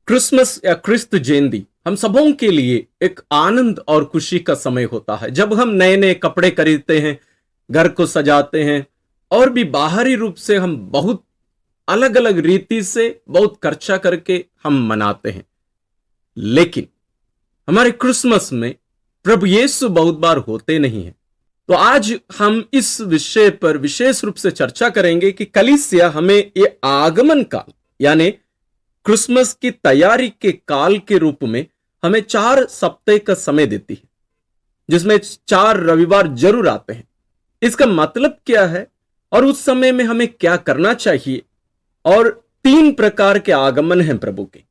Christmas या क्रिस्त जयंती हम सबों के लिए एक आनंद और खुशी का समय होता है, जब हम नए नए कपड़े खरीदते हैं, घर को सजाते हैं और भी बाहरी रूप से हम बहुत अलग अलग रीति से बहुत खर्चा करके हम मनाते हैं। लेकिन हमारे क्रिसमस में प्रभु यीशु बहुत बार होते नहीं हैं। तो आज हम इस विषय पर विशेष रूप से चर्चा करेंगे कि कलीसिया हमें ये आगमन काल यानी क्रिसमस की तैयारी के काल के रूप में हमें 4 सप्ताह का समय देती है, जिसमें 4 रविवार जरूर आते हैं। इसका मतलब क्या है और उस समय में हमें क्या करना चाहिए, और 3 प्रकार के आगमन हैं प्रभु के,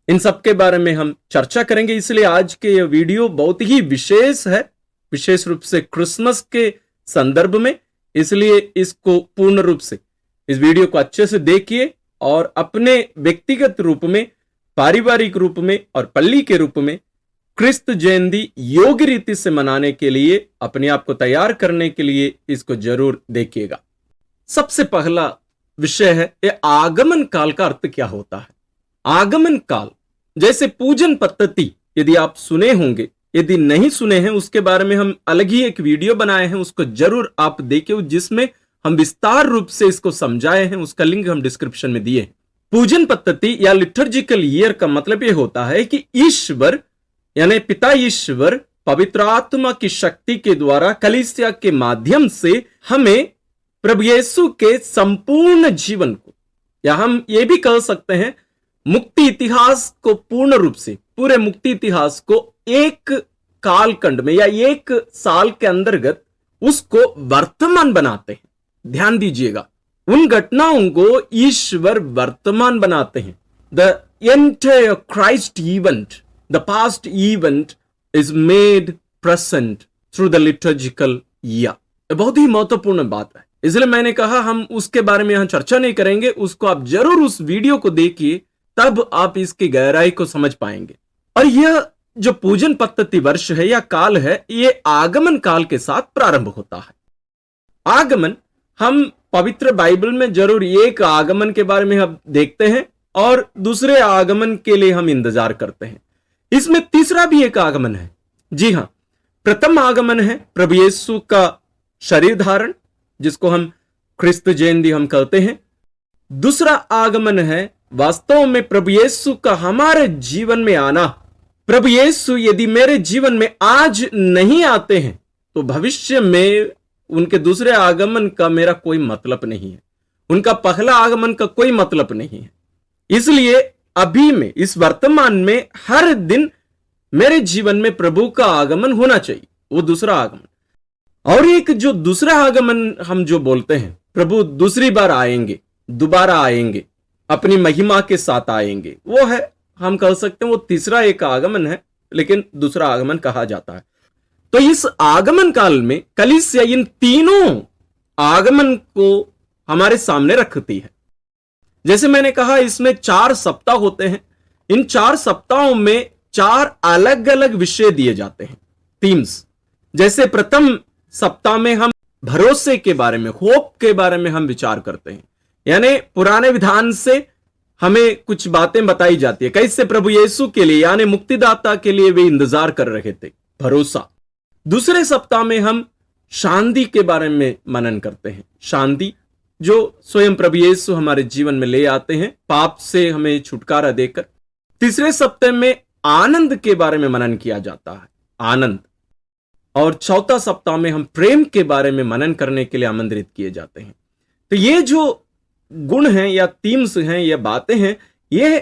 इन सब के बारे में हम चर्चा करेंगे। इसलिए आज के यह वीडियो बहुत ही विशेष है, विशेष रूप से क्रिसमस के संदर्भ में। इसलिए इसको पूर्ण रूप से इस वीडियो को अच्छे से देखिए और अपने व्यक्तिगत रूप में, पारिवारिक रूप में और पल्ली के रूप में क्रिस्त जयंती योग्य रीति से मनाने के लिए, अपने आप को तैयार करने के लिए इसको जरूर देखिएगा। सबसे पहला विषय है ये आगमन काल का अर्थ क्या होता है। आगमन काल जैसे पूजन पद्धति, यदि आप सुने होंगे, यदि नहीं सुने हैं उसके बारे में हम अलग ही एक वीडियो बनाए हैं, उसको जरूर आप देखिए, जिसमें हम विस्तार रूप से इसको समझाए हैं। उसका लिंक हम डिस्क्रिप्शन में दिए हैं। पूजन पद्धति या लिटर्जिकल ईयर का मतलब यह होता है कि ईश्वर यानी पिता ईश्वर पवित्र आत्मा की शक्ति के द्वारा कलीसिया के माध्यम से हमें प्रभु यीशु के संपूर्ण जीवन को, या हम ये भी कह सकते हैं मुक्ति इतिहास को, पूर्ण रूप से पूरे मुक्ति इतिहास को एक कालखंड में या एक साल के अंतर्गत उसको वर्तमान बनाते हैं। ध्यान दीजिएगा, उन घटनाओं को ईश्वर वर्तमान बनाते हैं। The entire Christ event, the past event is made present through the liturgical year. बहुत ही महत्वपूर्ण बात है, इसलिए मैंने कहा हम उसके बारे में यहां चर्चा नहीं करेंगे। उसको आप जरूर उस वीडियो को देखिए, तब आप इसकी गहराई को समझ पाएंगे। और यह जो पूजन पद्धति वर्ष है या काल है, यह आगमन काल के साथ प्रारंभ होता है। आगमन, हम पवित्र बाइबल में जरूर एक आगमन के बारे में हम देखते हैं और दूसरे आगमन के लिए हम इंतजार करते हैं। इसमें तीसरा भी एक आगमन है। जी हां, प्रथम आगमन है प्रभु यीशु का शरीर धारण, जिसको हम क्रिस्त जयंती हम कहते हैं। दूसरा आगमन है वास्तव में प्रभु यीशु का हमारे जीवन में आना। प्रभु यीशु यदि मेरे जीवन में आज नहीं आते हैं तो भविष्य में उनके दूसरे आगमन का मेरा कोई मतलब नहीं है, उनका पहला आगमन का कोई मतलब नहीं है। इसलिए अभी में, इस वर्तमान में हर दिन मेरे जीवन में प्रभु का आगमन होना चाहिए, वो दूसरा आगमन। और एक जो दूसरा आगमन हम जो बोलते हैं, प्रभु दूसरी बार आएंगे, दोबारा आएंगे, अपनी महिमा के साथ आएंगे, वो है, हम कह सकते हैं वो तीसरा एक आगमन है, लेकिन दूसरा आगमन कहा जाता है। तो इस आगमन काल में कलीसिया इन तीनों आगमन को हमारे सामने रखती है। जैसे मैंने कहा, इसमें 4 सप्ताह होते हैं। इन 4 सप्ताहों में 4 अलग अलग विषय दिए जाते हैं, थीम्स। जैसे प्रथम सप्ताह में हम भरोसे के बारे में, होप के बारे में हम विचार करते हैं, यानी पुराने विधान से हमें कुछ बातें बताई जाती है, कैसे प्रभु यीशु के लिए यानी मुक्तिदाता के लिए वे इंतजार कर रहे थे, भरोसा। दूसरे सप्ताह में हम शांति के बारे में मनन करते हैं, शांति जो स्वयं प्रभु यीशु हमारे जीवन में ले आते हैं, पाप से हमें छुटकारा देकर। तीसरे सप्ताह में आनंद के बारे में मनन किया जाता है, आनंद। और चौथा सप्ताह में हम प्रेम के बारे में मनन करने के लिए आमंत्रित किए जाते हैं। तो ये जो गुण हैं या थीम्स हैं या बातें हैं, ये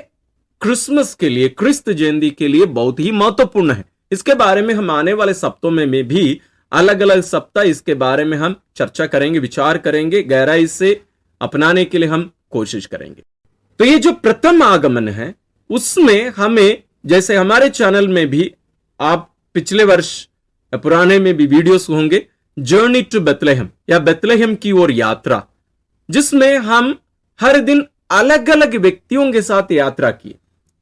क्रिसमस के लिए, क्रिस्त जयंती के लिए बहुत ही महत्वपूर्ण है। इसके बारे में हम आने वाले सप्ताहों में भी अलग अलग सप्ताह इसके बारे में हम चर्चा करेंगे, विचार करेंगे, गहराई से अपनाने के लिए हम कोशिश करेंगे। तो ये जो प्रथम आगमन है, उसमें हमें, जैसे हमारे चैनल में भी आप पिछले वर्ष पुराने में भी वीडियोस होंगे, जर्नी टू बेथलेहम या बेथलेहम की ओर यात्रा, जिसमें हम हर दिन अलग अलग व्यक्तियों के साथ यात्रा की।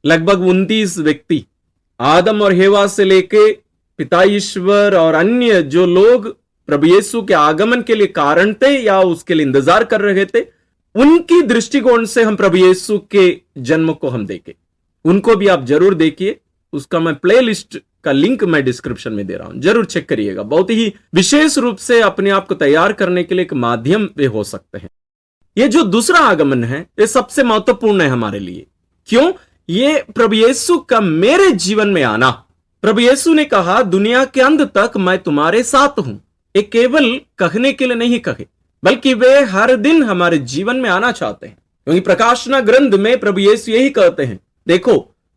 लगभग 29 व्यक्ति, आदम और हेवा से लेके पिता ईश्वर और अन्य जो लोग प्रभु यीशु के आगमन के लिए कारण थे या उसके लिए इंतजार कर रहे थे, उनकी दृष्टिकोण से हम प्रभु यीशु के जन्म को हम देखें, उनको भी आप जरूर देखिए। उसका मैं प्लेलिस्ट का लिंक मैं डिस्क्रिप्शन में दे रहा हूं, जरूर चेक करिएगा। बहुत ही विशेष रूप से अपने आप को तैयार करने के लिए एक माध्यम वे हो सकते हैं। ये जो दूसरा आगमन है ये सबसे महत्वपूर्ण है हमारे लिए। क्यों? ये प्रभु यीशु का मेरे जीवन में आना। प्रभु यीशु ने कहा दुनिया के अंत तक मैं तुम्हारे साथ हूं। ये केवल कहने के लिए नहीं कहे, बल्कि वे हर दिन हमारे जीवन में आना चाहते हैं। क्योंकि प्रकाशना ग्रंथ में प्रभु यीशु यही कहते हैं, देखो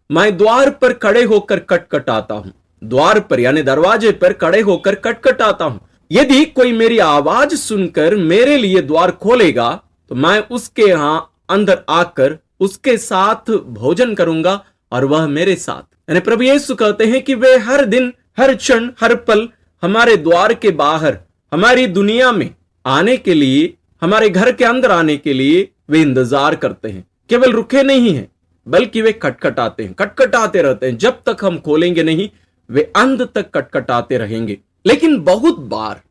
मैं द्वार पर खड़े होकर खटखटाता हूं। द्वार पर यानी दरवाजे पर खड़े होकर खटखटाता हूं। यदि कोई मेरी आवाज सुनकर मेरे लिए द्वार खोलेगा तो मैं उसके यहां अंदर आकर उसके साथ भोजन करूंगा और वह मेरे साथ। यानी प्रभु यीशु कहते हैं कि वे हर दिन, हर क्षण, हर पल हमारे द्वार के बाहर, हमारी दुनिया में आने के लिए, हमारे घर के अंदर आने के लिए वे इंतजार करते हैं। केवल रुके नहीं हैं, बल्कि वे खटखटाते हैं, खटखटाते रहते हैं। जब तक हम खोलेंगे नहीं, वे अंत तक खटखटाते रहेंगे। लेकिन बहुत बार,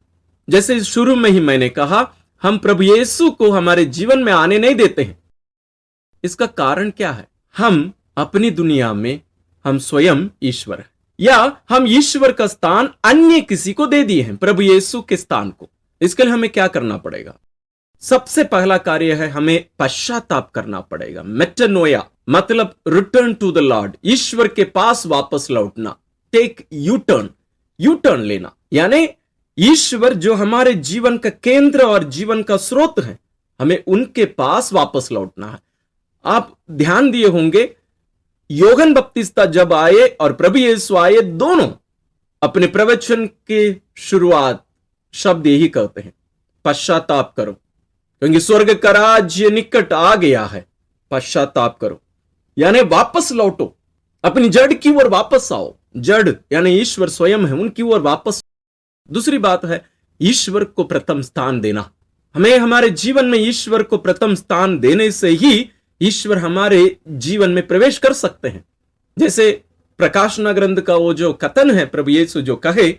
जैसे शुरू में ही मैंने कहा, हम प्रभु यीशु को हमारे जीवन में आने नहीं देते हैं। इसका कारण क्या है? हम अपनी दुनिया में हम स्वयं ईश्वर हैं, या हम ईश्वर का स्थान अन्य किसी को दे दिए हैं, प्रभु यीशु के स्थान को। इसके लिए हमें क्या करना पड़ेगा? सबसे पहला कार्य है हमें पश्चाताप करना पड़ेगा। मेटानोया मतलब रिटर्न टू द लॉर्ड, ईश्वर के पास वापस लौटना। टेक यू टर्न लेना, यानी ईश्वर जो हमारे जीवन का केंद्र और जीवन का स्रोत है, हमें उनके पास वापस लौटना है। आप ध्यान दिए होंगे, योहन बपतिस्ता जब आए और प्रभु यीशु आए, दोनों अपने प्रवचन के शुरुआत शब्द यही कहते हैं, पश्चाताप करो क्योंकि स्वर्ग का राज्य निकट आ गया है। पश्चाताप करो यानी वापस लौटो, अपनी जड़ की ओर वापस आओ। जड़ यानी ईश्वर स्वयं है, उनकी ओर वापस। दूसरी बात है ईश्वर को प्रथम स्थान देना। हमें हमारे जीवन में ईश्वर को प्रथम स्थान देने से ही ईश्वर हमारे जीवन में प्रवेश कर सकते हैं। जैसे प्रकाशना ग्रंथ का वो जो कथन है, प्रभु यीशु जो कहे,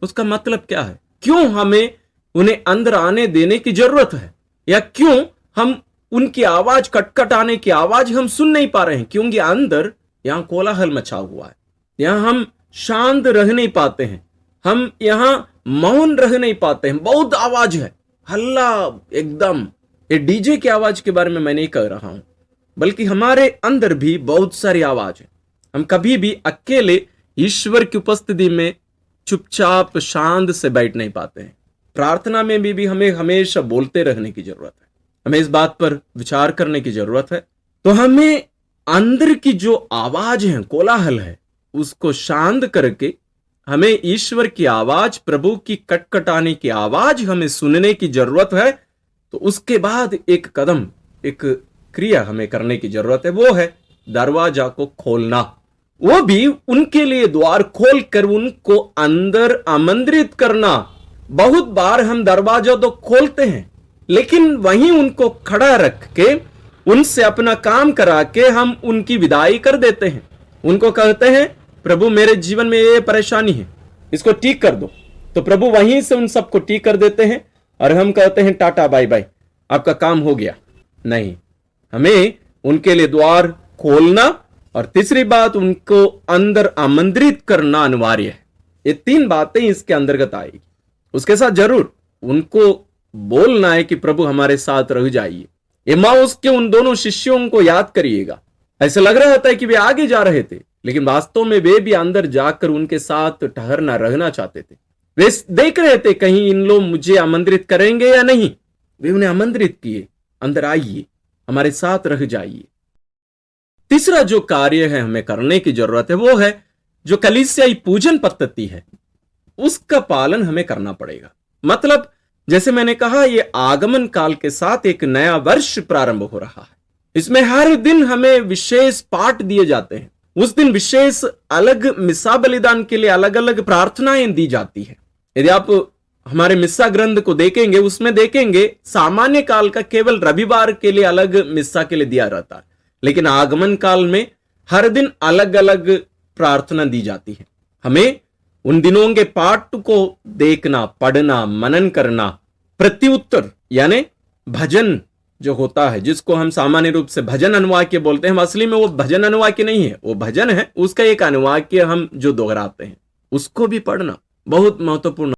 उसका मतलब क्या है? क्यों हमें उन्हें अंदर आने देने की जरूरत है, या क्यों हम उनकी आवाज, खटखटाने की आवाज हम सुन नहीं पा रहे हैं? क्योंकि अंदर यहां कोलाहल मचा हुआ है, यहां हम शांत रह नहीं पाते हैं, हम यहां मौन रह नहीं पाते हैं। बहुत आवाज है, हल्ला एकदम। ये डीजे की आवाज के बारे में मैं नहीं कह रहा हूं, बल्कि हमारे अंदर भी बहुत सारी आवाज है। हम कभी भी अकेले ईश्वर की उपस्थिति में चुपचाप शांत से बैठ नहीं पाते हैं। प्रार्थना में भी हमें हमेशा बोलते रहने की जरूरत है। हमें इस बात पर विचार करने की जरूरत है। तो हमें अंदर की जो आवाज है, कोलाहल है, उसको शांत करके हमें ईश्वर की आवाज, प्रभु की खटखटाने की आवाज हमें सुनने की जरूरत है। तो उसके बाद एक कदम, एक क्रिया हमें करने की जरूरत है, वो है दरवाजा को खोलना। वो भी उनके लिए द्वार खोलकर उनको अंदर आमंत्रित करना। बहुत बार हम दरवाजा तो खोलते हैं, लेकिन वहीं उनको खड़ा रख के, उनसे अपना काम करा के हम उनकी विदाई कर देते हैं। उनको कहते हैं प्रभु मेरे जीवन में ये परेशानी है, इसको ठीक कर दो। तो प्रभु वहीं से उन सबको ठीक कर देते हैं और हम कहते हैं टाटा बाय बाय, आपका काम हो गया। नहीं, हमें उनके लिए द्वार खोलना और तीसरी बात उनको अंदर आमंत्रित करना अनिवार्य है। ये तीन बातें इसके अंतर्गत आएगी। उसके साथ जरूर उनको बोलना है कि प्रभु हमारे साथ रह जाइए। एमाउस के उन दोनों शिष्यों को याद करिएगा। ऐसा लग रहा था कि वे आगे जा रहे थे, लेकिन वास्तव में वे भी अंदर जाकर उनके साथ ठहरना, रहना चाहते थे। वे देख रहे थे कहीं इन लोग मुझे आमंत्रित करेंगे या नहीं। वे उन्हें आमंत्रित किए, अंदर आइए, हमारे साथ रह जाइए। तीसरा जो कार्य है हमें करने की जरूरत है, वो है जो कलीसियाई पूजन पद्धति है, उसका पालन हमें करना पड़ेगा। मतलब जैसे मैंने कहा, ये आगमन काल के साथ एक नया वर्ष प्रारंभ हो रहा है। इसमें हर दिन हमें विशेष पाठ दिए जाते हैं। उस दिन विशेष अलग मिसा बलिदान के लिए अलग अलग प्रार्थनाएं दी जाती है। यदि आप हमारे मिस्सा ग्रंथ को देखेंगे, उसमें देखेंगे सामान्य काल का केवल रविवार के लिए अलग मिस्सा के लिए दिया रहता है, लेकिन आगमन काल में हर दिन अलग अलग प्रार्थना दी जाती है। हमें उन दिनों के पाठ को देखना, पढ़ना, मनन करना, प्रत्युत्तर यानी भजन जो होता है, जिसको हम सामान्य रूप से भजन अनुवाक्य बोलते हैं, हम असली में वो भजन अनुवाक्य नहीं है, वो भजन है, उसका एक अनुवाक्य हम जो दोहराते हैं, उसको भी पढ़ना बहुत महत्वपूर्ण।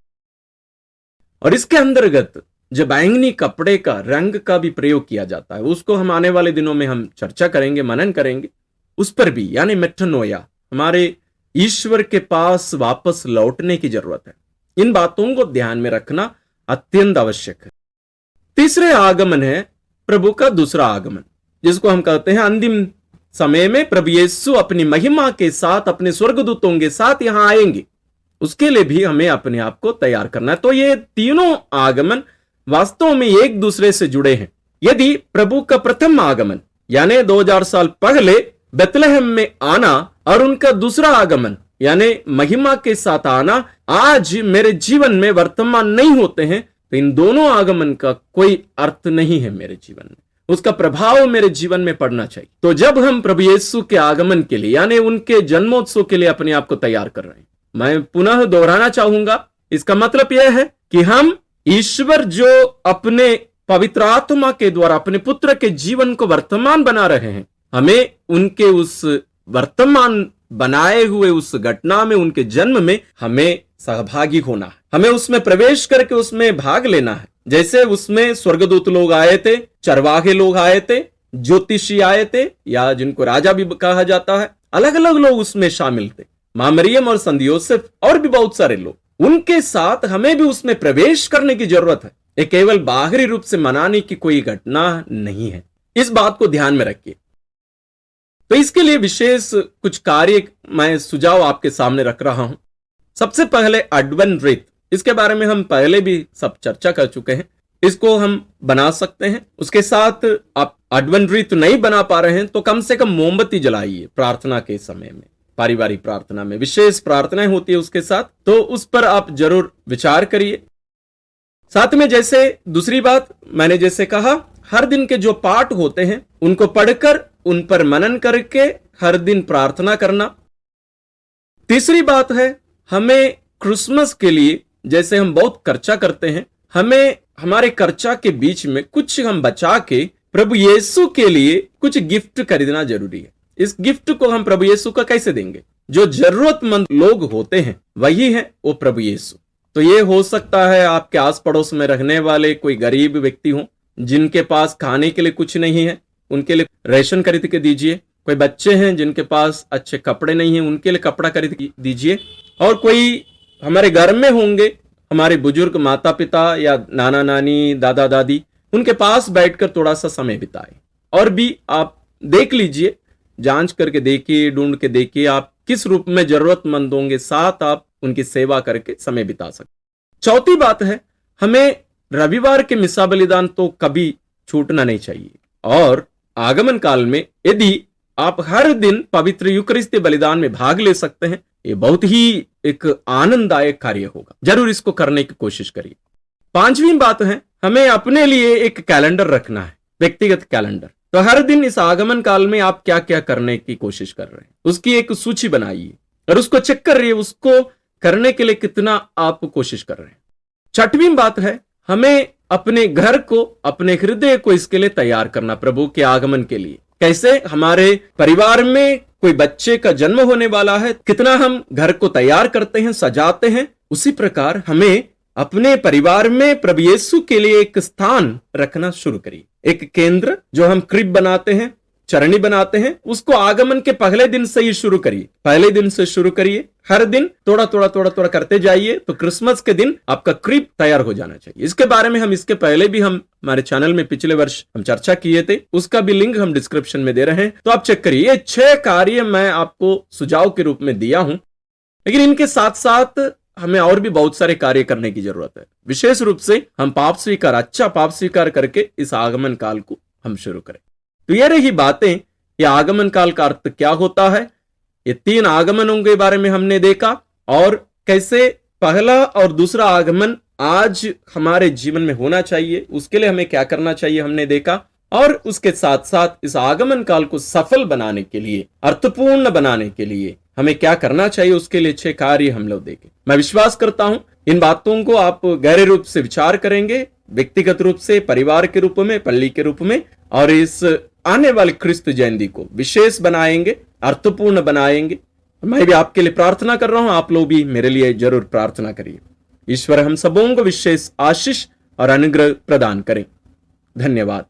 और इसके अंतर्गत जो बैंगनी कपड़े का रंग का भी प्रयोग किया जाता है, उसको हम आने वाले दिनों में हम चर्चा करेंगे, मनन करेंगे उस पर भी, यानी मेटनोया, हमारे ईश्वर के पास वापस लौटने की जरूरत है। इन बातों को ध्यान में रखना अत्यंत आवश्यक है। तीसरे आगमन है प्रभु का दूसरा आगमन, जिसको हम कहते हैं अंतिम समय में प्रभु यीशु अपनी महिमा के साथ अपने स्वर्गदूतों के साथ यहां आएंगे। उसके लिए भी हमें अपने आप को तैयार करना है। तो ये तीनों आगमन वास्तव में एक दूसरे से जुड़े हैं। यदि प्रभु का प्रथम आगमन यानी 2000 साल पहले बेथलेहम में आना और उनका दूसरा आगमन यानी महिमा के साथ आना आज मेरे जीवन में वर्तमान नहीं होते हैं, तो इन दोनों आगमन का कोई अर्थ नहीं है मेरे जीवन में, उसका प्रभाव मेरे जीवन में पड़ना चाहिए। तो जब हम प्रभु यीशु के आगमन के लिए यानी उनके जन्मोत्सव के लिए अपने आप को तैयार कर रहे हैं, मैं पुनः दोहराना चाहूंगा, इसका मतलब यह है कि हम ईश्वर जो अपने पवित्र आत्मा के द्वारा अपने पुत्र के जीवन को वर्तमान बना रहे हैं, हमें उनके उस वर्तमान बनाए हुए उस घटना में, उनके जन्म में हमें सहभागी होना है, हमें उसमें प्रवेश करके उसमें भाग लेना है। जैसे उसमें स्वर्गदूत लोग आए थे, चरवाहे लोग आए थे, ज्योतिषी आए थे, या जिनको राजा भी कहा जाता है, अलग अलग लोग उसमें शामिल थे, मां मरियम और संत योसेफ और भी बहुत सारे लोग, उनके साथ हमें भी उसमें प्रवेश करने की जरूरत है। ये केवल बाहरी रूप से मनाने की कोई घटना नहीं है, इस बात को ध्यान में रखिए। तो इसके लिए विशेष कुछ कार्य मैं सुझाव आपके सामने रख रहा हूं। सबसे पहले अडवन रीत, इसके बारे में हम पहले भी सब चर्चा कर चुके हैं, इसको हम बना सकते हैं। उसके साथ आप अडवन रीत नहीं बना पा रहे हैं तो कम से कम मोमबत्ती जलाइए प्रार्थना के समय में, पारिवारिक प्रार्थना में विशेष प्रार्थनाएं होती है उसके साथ, तो उस पर आप जरूर विचार करिए। साथ में जैसे दूसरी बात मैंने जैसे कहा, हर दिन के जो पाठ होते हैं उनको पढ़कर उन पर मनन करके हर दिन प्रार्थना करना। तीसरी बात है, हमें क्रिसमस के लिए जैसे हम बहुत खर्चा करते हैं, हमें हमारे खर्चा के बीच में कुछ हम बचा के प्रभु यीशु के लिए कुछ गिफ्ट खरीदना जरूरी है। इस गिफ्ट को हम प्रभु यीशु का कैसे देंगे? जो जरूरतमंद लोग होते हैं वही है वो प्रभु यीशु। तो ये हो सकता है आपके आस पड़ोस में रहने वाले कोई गरीब व्यक्ति हो जिनके पास खाने के लिए कुछ नहीं है, उनके लिए राशन खरीद के दीजिए। कोई बच्चे हैं जिनके पास अच्छे कपड़े नहीं है, उनके लिए कपड़ा खरीद दीजिए। और कोई हमारे घर में होंगे हमारे बुजुर्ग माता पिता या नाना नानी दादा दादी, उनके पास बैठकर थोड़ा सा समय बिताए। और भी आप देख लीजिए, जांच करके देखिए, ढूंढ के देखिए आप किस रूप में जरूरतमंदों के साथ आप उनकी सेवा करके समय बिता सकते। चौथी बात है, हमें रविवार के मिसा बलिदान तो कभी छूटना नहीं चाहिए। और आगमन काल में यदि आप हर दिन पवित्र यूकरिस्ती बलिदान में भाग ले सकते हैं, ये बहुत ही एक आनंददायक कार्य होगा, जरूर इसको करने की कोशिश करिए। पांचवी बात है, हमें अपने लिए एक कैलेंडर रखना है, व्यक्तिगत कैलेंडर। तो हर दिन इस आगमन काल में आप क्या क्या करने की कोशिश कर रहे हैं उसकी एक सूची बनाइए और उसको चेक कर रही है, उसको करने के लिए कितना आप कोशिश कर रहे हैं। छठवीं बात है, हमें अपने घर को, अपने हृदय को इसके लिए तैयार करना प्रभु के आगमन के लिए। कैसे? हमारे परिवार में कोई बच्चे का जन्म होने वाला है, कितना हम घर को तैयार करते हैं, सजाते हैं, उसी प्रकार हमें अपने परिवार में प्रभु यीशु के लिए एक स्थान रखना शुरू करिए। एक केंद्र जो हम क्रिब बनाते हैं, चरणी बनाते हैं, उसको आगमन के पहले दिन से ही शुरू करिए। पहले दिन से शुरू करिए, हर दिन थोड़ा थोड़ा थोड़ा थोड़ा करते जाइए, तो क्रिसमस के दिन आपका क्रिब तैयार हो जाना चाहिए। इसके बारे में हम इसके पहले भी हम हमारे चैनल में पिछले वर्ष हम चर्चा किए थे, उसका भी लिंक हम डिस्क्रिप्शन में दे रहे हैं, तो आप चेक करिए। ये 6 कार्य मैं आपको सुझाव के रूप में दिया हूं, लेकिन इनके साथ साथ हमें और भी बहुत सारे कार्य करने की जरूरत है। विशेष रूप से हम पाप स्वीकार, अच्छा पाप स्वीकार करके इस आगमन काल को हम शुरू करें। तो ये रही बातें, ये आगमन काल का अर्थ क्या होता है, ये 3 आगमनों के बारे में हमने देखा और कैसे पहला और दूसरा आगमन आज हमारे जीवन में होना चाहिए, उसके लिए हमें क्या करना चाहिए हमने देखा। और उसके साथ साथ इस आगमन काल को सफल बनाने के लिए, अर्थपूर्ण बनाने के लिए हमें क्या करना चाहिए, उसके लिए 6 कार्य हम लोग देखें। मैं विश्वास करता हूं इन बातों को आप गहरे रूप से विचार करेंगे, व्यक्तिगत रूप से, परिवार के रूप में, पल्ली के रूप में, और इस आने वाली क्रिस्त जयंती को विशेष बनाएंगे, अर्थपूर्ण बनाएंगे। मैं भी आपके लिए प्रार्थना कर रहा हूं, आप लोग भी मेरे लिए जरूर प्रार्थना करिए। ईश्वर हम सबों को विशेष आशीष और अनुग्रह प्रदान करें। धन्यवाद।